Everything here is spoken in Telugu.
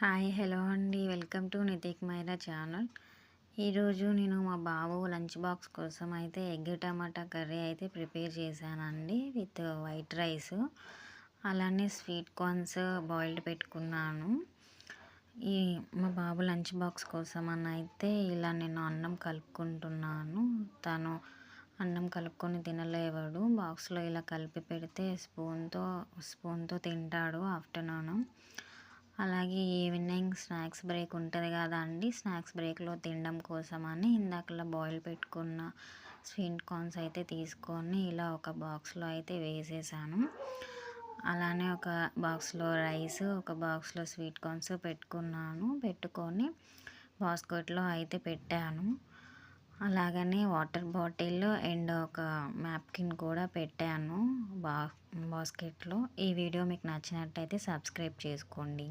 హాయ్ హలో అండి. Welcome to Nithik Myra channel. ఈరోజు నేను మా బాబు లంచ్ బాక్స్ కోసం అయితే ఎగ్ టమాటా కర్రీ అయితే ప్రిపేర్ చేశానండి విత్ వైట్ రైస్. అలానే స్వీట్ కార్న్స్ బాయిల్డ్ పెట్టుకున్నాను. ఈ మా బాబు లంచ్ బాక్స్ కోసం అని అయితే ఇలా నేను అన్నం కలుపుకుంటున్నాను. తను అన్నం కలుపుకొని తినలేవాడు. బాక్స్లో ఇలా కలిపి పెడితే స్పూన్తో తింటాడు ఆఫ్టర్నూన్. అలాగే ఈవినింగ్ స్నాక్స్ బ్రేక్ ఉంటుంది కదా అండి, స్నాక్స్ బ్రేక్లో తినడం కోసమని ఇందాకలా బాయిల్ పెట్టుకున్న స్వీట్ కార్న్స్ అయితే తీసుకొని ఇలా ఒక బాక్స్లో అయితే వేసేసాను. అలానే ఒక బాక్స్లో రైస్, ఒక బాక్స్లో స్వీట్ కార్న్స్ పెట్టుకొని బాస్కెట్లో అయితే పెట్టాను. అలాగనే వాటర్ బాటిల్ అండ్ ఒక మ్యాప్కిన్ కూడా పెట్టాను బాస్కెట్లో. ఈ వీడియో మీకు నచ్చినట్టయితే సబ్స్క్రైబ్ చేసుకోండి.